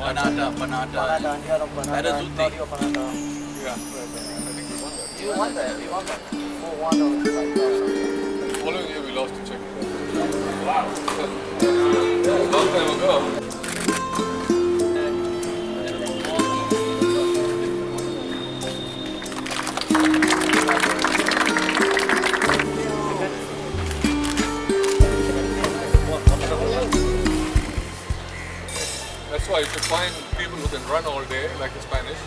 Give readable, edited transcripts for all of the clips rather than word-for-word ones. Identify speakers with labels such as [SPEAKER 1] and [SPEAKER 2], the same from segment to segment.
[SPEAKER 1] Panata. That is Uti.
[SPEAKER 2] Yeah, I think we won that.
[SPEAKER 3] We won that. 4-1 or
[SPEAKER 2] The following year we lost to Czech. Wow. A long time ago. That's why you should find people who can run all day, like the Spanish.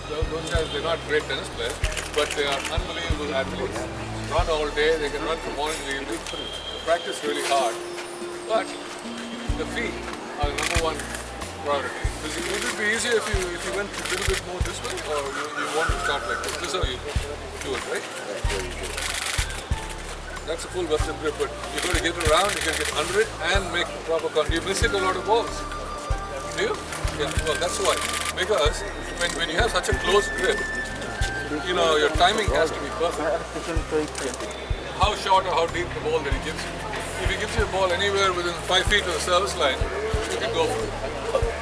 [SPEAKER 2] Those guys, they're not great tennis players, but they are unbelievable athletes. Run all day, they can run from morning to evening. Practice really hard, but the feet are the number one priority. Would it be easier if you went a little bit more this way, or you want to start like this? This is how you do it, right? That's a full Western grip, but you're going to get it around, you can get under it and make proper contact. You miss it a lot of balls. Do you? Yeah, well that's why. Because when you have such a close grip, you know, your timing has to be perfect. How short or how deep the ball that he gives you. If he gives you a ball anywhere within 5 feet of the service line, you can go for it.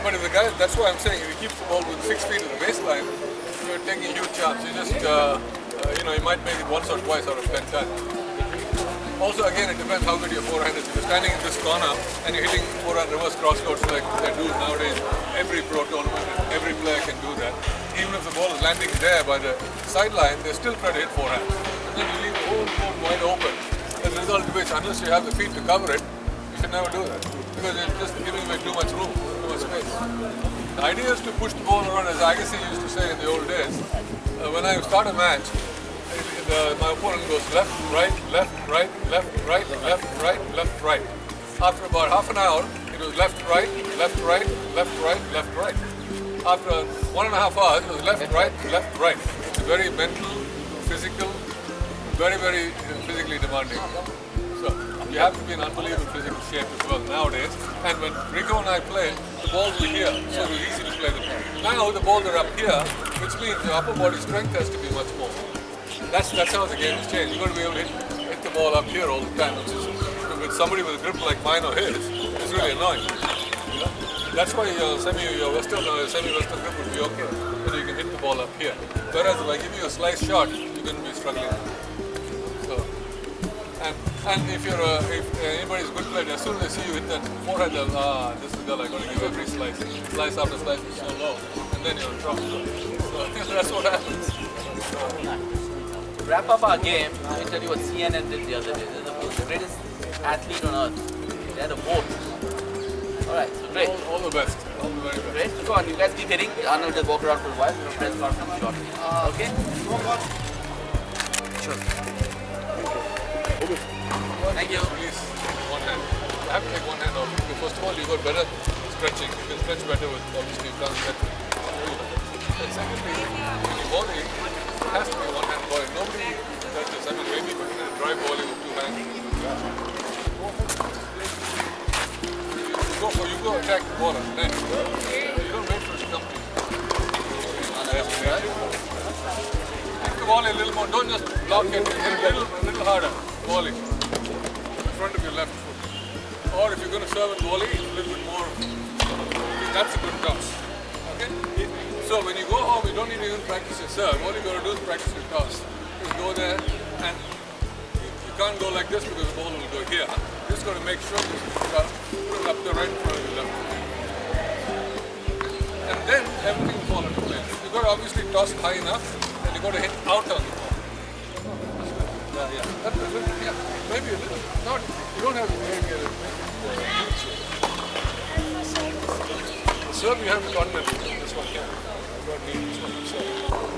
[SPEAKER 2] But if the guy, that's why I'm saying, if he keeps the ball within 6 feet of the baseline, you're taking a huge chance. You just, you know, you might make it once or twice out of 10 times. Also, again, it depends how good your forehand is. If you're standing in this corner and you're hitting forehand reverse crosscourts like they do nowadays, every pro tournament, every player can do that. Even if the ball is landing there by the sideline, they still try to hit forehand. And then you leave the whole court wide open. As a result of which, unless you have the feet to cover it, you should never do that. Because it's just giving away too much room, too much space. The idea is to push the ball around, as Agassi used to say in the old days. When I start a match, my opponent goes left, right, left, right, left, right, left, right, left, right. After about half an hour, it was left, right, left, right, left, right, left, right. After 1.5 hours, it was left, right, left, right. It's very mental, physical, very, very physically demanding. So you have to be in unbelievable physical shape as well nowadays. And when Rico and I played, the balls were here, so it was easy to play them. Now the balls are up here, which means the upper body strength has to be much more. That's how the game has changed. You've got to be able to hit the ball up here all the time, which is, with somebody with a grip like mine or his, it's really annoying. You know? That's why your semi-western grip would be okay, because you can hit the ball up here. Whereas if I give you a slice shot, you're going to be struggling. So, and if anybody's a good player, as soon as they see you hit that forehead, they'll, this is the girl I got to give every slice. Slice after slice is so low, and then you're in trouble. So that's what happens.
[SPEAKER 1] To wrap up our game, let me tell you what CNN did the other day. They're the greatest athlete on earth. They had a vote. Alright, so great.
[SPEAKER 2] All the best. All the very best.
[SPEAKER 1] Great. So go on, you guys keep hitting. Anand will just walk around for a while. We'll press conference shortly. Okay? Sure. Thank you.
[SPEAKER 2] Please, one hand. You have to take one hand off. First of all, you got better stretching. You can stretch better with, obviously, you can't stretch. And secondly, when you volley, it has to be one hand volley. Nobody does this. I mean, maybe you can dry volley with two hands. You go attack the ball and then you don't wait for it to come to you. Hit the volley a little more. Don't just block it. Hit a little harder. Volley. In front of your left foot. Or if you're going to serve and volley, a little bit more. That's a good toss. Okay? So when you go home, you don't need to even practice your serve. All you got to do is practice your toss. You go there and you can't go like this because the ball will go here. You just got to make sure you put it up the right in front of your left. And then everything will fall into place. You've got to obviously toss high enough and you've got to hit out on the ball. Yeah. Maybe a little. Not, you don't have to make it huge. The serve you have to coordinate. This one here.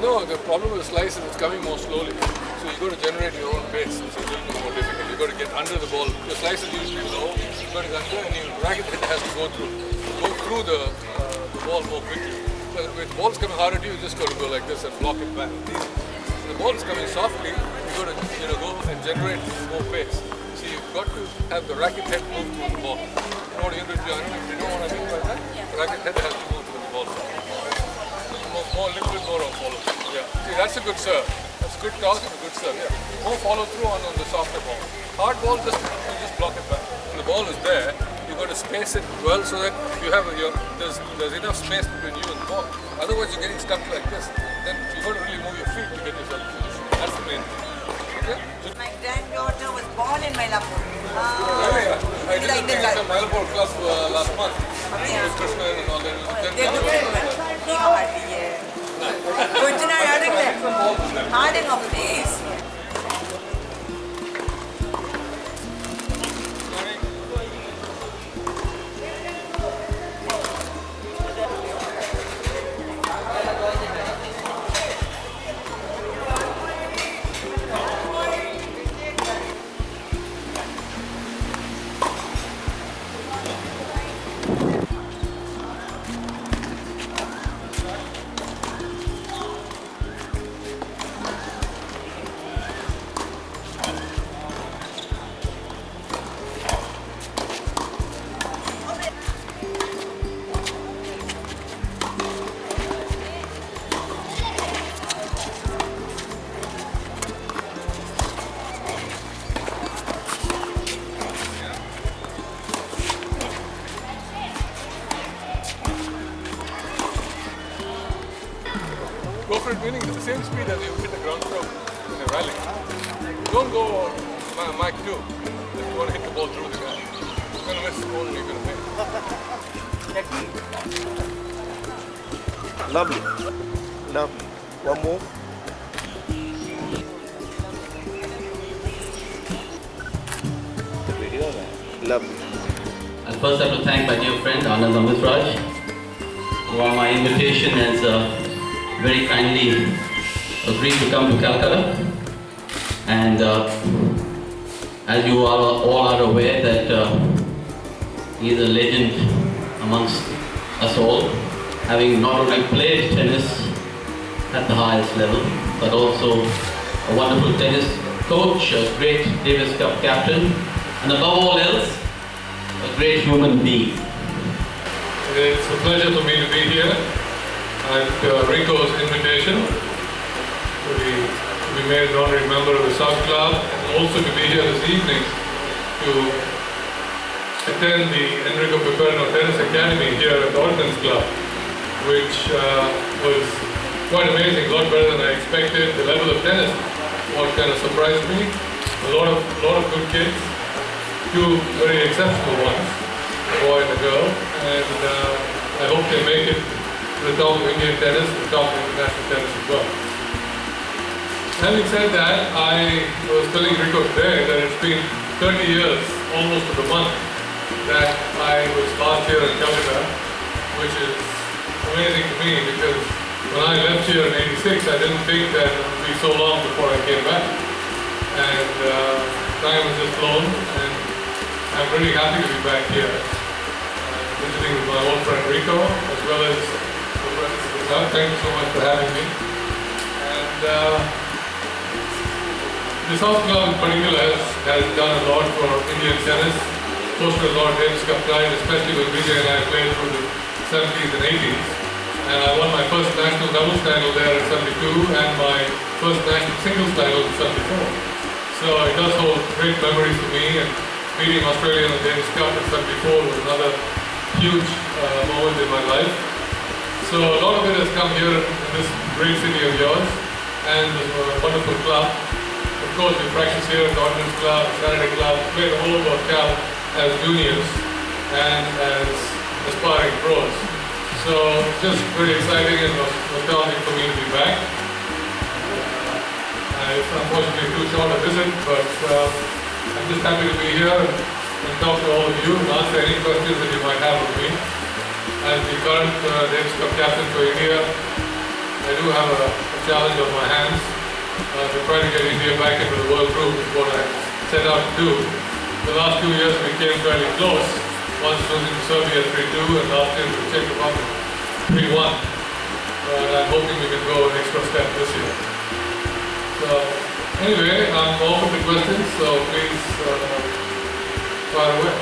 [SPEAKER 2] No, the problem with the slice is it's coming more slowly. So you've got to generate your own pace. It's a little bit more difficult. You've got to get under the ball. The slice is usually low. You've got to get under and your racket head has to go through the ball more quickly. But when the ball's coming hard at you, you just got to go like this and block it back. When the ball is coming softly, you've got to go and generate more pace. So you've got to have the racket head move through the ball. You know what you're going to do? You know what I mean by that? The racket head has to move through the ball. A little bit more of follow through. Yeah. See, that's a good serve. That's a good toss and a good serve. Yeah. More follow through on the softer ball. Hard ball, you just block it back. When the ball is there, you've got to got to space it well so that you have there's enough space between you and the ball. Otherwise, you're getting stuck like this. Then you've got to really move your feet to get yourself positioned. That's the main thing. Okay?
[SPEAKER 4] My granddaughter was born in Mylapore.
[SPEAKER 2] I did
[SPEAKER 4] like
[SPEAKER 2] the Mylapore club last month.
[SPEAKER 4] Yeah.
[SPEAKER 2] With Krishna and all that.
[SPEAKER 4] They're good. Harding of days.
[SPEAKER 2] Go for it winning at the same speed as you hit the ground stroke in a rally. Don't go Mach 2 if you want to hit the ball through the guy. You're going to miss the ball and you're going to win.
[SPEAKER 5] Lovely. Lovely. One more. The video, lovely.
[SPEAKER 1] I'll first have to thank my dear friend Anand Amritraj, who on my invitation has very kindly agreed to come to Calcutta. And as you all are aware that he is a legend amongst us all, having not only played tennis at the highest level, but also a wonderful tennis coach, a great Davis Cup captain, and above all else, a great human being.
[SPEAKER 2] It's a pleasure for me to be here at Rico's invitation to be made an honorary member of the South Club, and also to be here this evening to attend the Enrico Piperno Tennis Academy here at the Ordnance Club, which was quite amazing, a lot better than I expected. The level of tennis what kind of surprised me. A lot of good kids, two very exceptional ones, a boy and a girl, and I hope they make it to the top of Indian tennis, the top of international tennis as well. Having said that, I was telling Rico today that it's been 30 years, almost to the month, that I was last here in Calcutta, which is amazing to me because when I left here in '86, I didn't think that it would be so long before I came back. And time has just flown, and I'm really happy to be back here, visiting with my old friend Rico, as well as the friends of the club. Thank you so much for having me. And the South Club in particular has done a lot for Indian tennis, hosted a lot of Davis Cup ties, especially when Vijay and I played through the 70s and 80s. And I won my first national doubles title there in 72 and my first national singles title in 74. So it does hold great memories for me, and beating Australia in the Davis Cup in 74 was another huge moment in my life. So a lot of it has come here in this great city of yours, and this wonderful club. Of course, we practice here at the Ordnance Club, Saturday Club, played all over Cal as juniors and as aspiring pros. So it's just very exciting and nostalgic for me to be back. It's unfortunately too short a visit, but I'm just happy to be here and talk to all of you and answer any questions that you might have of me. As the current Davis Cup captain for India, I do have a challenge on my hands. To try to get India back into the world group is what I set out to do. The last 2 years we came fairly close, once losing to Serbia 3-2 and last year to the Czech Republic 3-1. But I'm hoping we can go an extra step this year. So anyway, I'm open to questions, so please fire away.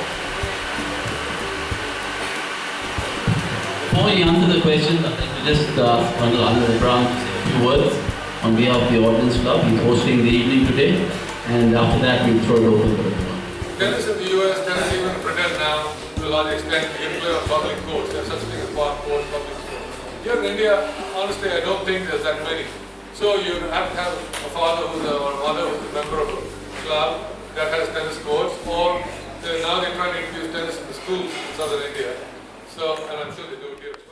[SPEAKER 1] Before you answer the questions, I'd like to just ask Colonel Anand Amritraj to say a few words on behalf of the Ordnance Club. He's hosting the evening today, and after that we'll throw it open for everyone.
[SPEAKER 2] Tennis in the US, tennis even in Britain now, to a a large extent. You can play on public courts. There's such a thing as park courts, public courts. Here in India, honestly, I don't think there's that many. So you have to have a father or a mother who's a member of a club that has tennis courts, or now they're trying to introduce tennis in the schools in southern India. So, and I'm sure they do it here.